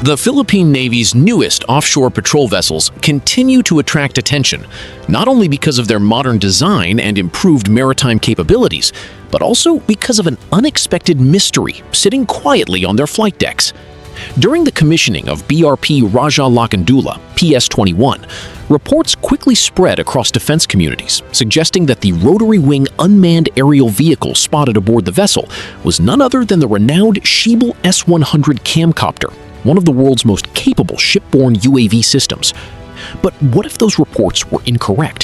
The Philippine Navy's newest offshore patrol vessels continue to attract attention, not only because of their modern design and improved maritime capabilities, but also because of an unexpected mystery sitting quietly on their flight decks. During the commissioning of BRP Rajah Lakandula, PS-21, reports quickly spread across defense communities, suggesting that the rotary-wing unmanned aerial vehicle spotted aboard the vessel was none other than the renowned Schiebel S-100 Camcopter, one of the world's most capable shipborne UAV systems. But what if those reports were incorrect?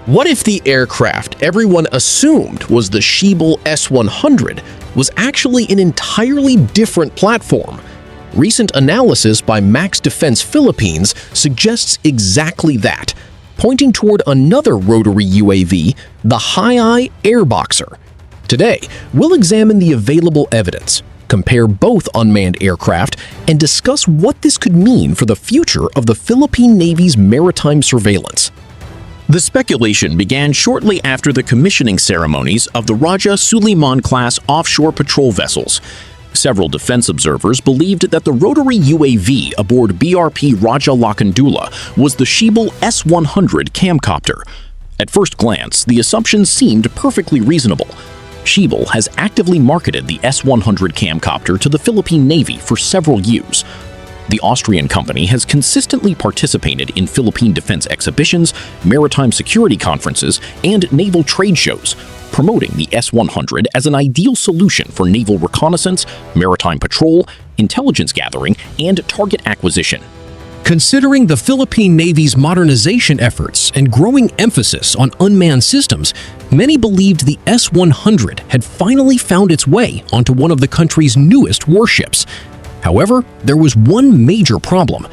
What if the aircraft everyone assumed was the Schiebel S-100 was actually an entirely different platform? Recent analysis by MaxDefense Philippines suggests exactly that, pointing toward another rotary UAV, the High Eye Airboxer. Today, we'll examine the available evidence, compare both unmanned aircraft, and discuss what this could mean for the future of the Philippine Navy's maritime surveillance. The speculation began shortly after the commissioning ceremonies of the Rajah Sulayman-class offshore patrol vessels. Several defense observers believed that the rotary UAV aboard BRP Rajah Lakandula was the Schiebel S-100 Camcopter. At first glance, the assumption seemed perfectly reasonable. Schiebel has actively marketed the S-100 Camcopter to the Philippine Navy for several years. The Austrian company has consistently participated in Philippine defense exhibitions, maritime security conferences, and naval trade shows, promoting the S-100 as an ideal solution for naval reconnaissance, maritime patrol, intelligence gathering, and target acquisition. Considering the Philippine Navy's modernization efforts and growing emphasis on unmanned systems, many believed the S-100 had finally found its way onto one of the country's newest warships. However, there was one major problem.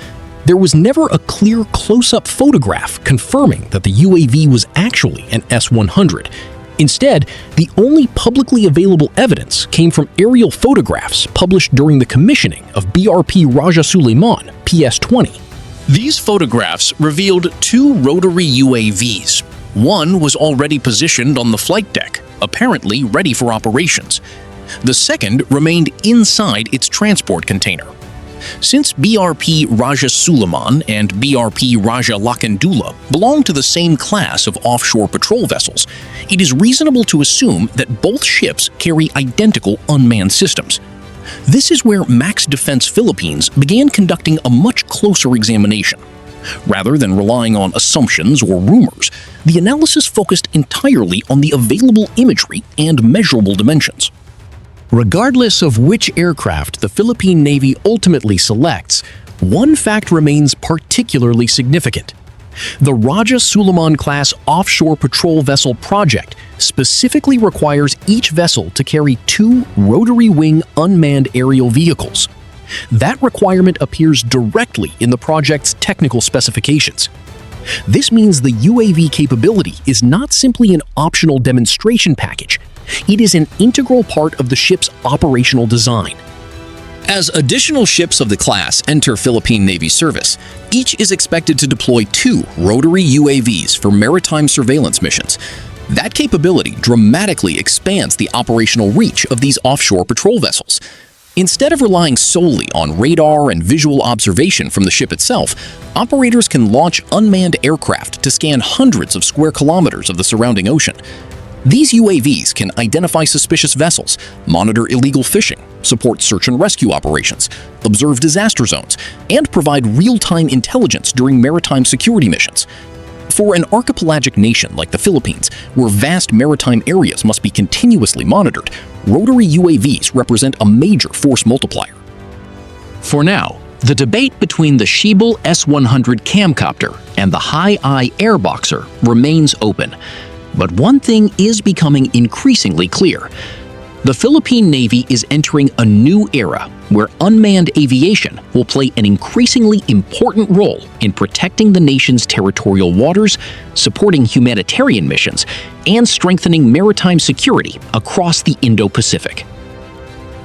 There was never a clear close-up photograph confirming that the UAV was actually an S-100. Instead, the only publicly available evidence came from aerial photographs published during the commissioning of BRP Rajah Sulayman, PS-20. These photographs revealed two rotary UAVs. One was already positioned on the flight deck, apparently ready for operations. The second remained inside its transport container. Since BRP Rajah Sulayman and BRP Rajah Lakandula belong to the same class of offshore patrol vessels, it is reasonable to assume that both ships carry identical unmanned systems. This is where MaxDefense Philippines began conducting a much closer examination. Rather than relying on assumptions or rumors, the analysis focused entirely on the available imagery and measurable dimensions. Regardless of which aircraft the Philippine Navy ultimately selects, one fact remains particularly significant. The Rajah Sulayman-class offshore patrol vessel project specifically requires each vessel to carry two rotary-wing unmanned aerial vehicles. That requirement appears directly in the project's technical specifications. This means the UAV capability is not simply an optional demonstration package. It is an integral part of the ship's operational design. As additional ships of the class enter Philippine Navy service, each is expected to deploy two rotary UAVs for maritime surveillance missions. That capability dramatically expands the operational reach of these offshore patrol vessels. Instead of relying solely on radar and visual observation from the ship itself, operators can launch unmanned aircraft to scan hundreds of square kilometers of the surrounding ocean. These UAVs can identify suspicious vessels, monitor illegal fishing, support search and rescue operations, observe disaster zones, and provide real-time intelligence during maritime security missions. For an archipelagic nation like the Philippines, where vast maritime areas must be continuously monitored, rotary UAVs represent a major force multiplier. For now, the debate between the Schiebel S-100 Camcopter and the High Eye Airboxer remains open. But one thing is becoming increasingly clear. The Philippine Navy is entering a new era where unmanned aviation will play an increasingly important role in protecting the nation's territorial waters, supporting humanitarian missions, and strengthening maritime security across the Indo-Pacific.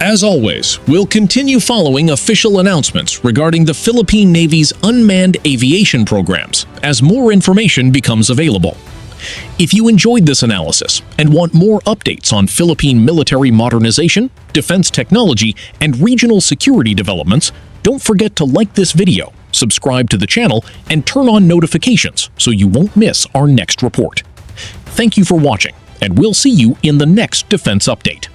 As always, we'll continue following official announcements regarding the Philippine Navy's unmanned aviation programs as more information becomes available. If you enjoyed this analysis and want more updates on Philippine military modernization, defense technology, and regional security developments, Don't forget to like this video, subscribe to the channel, and turn on notifications so you won't miss our next report. Thank you for watching, and we'll see you in the next Defense Update.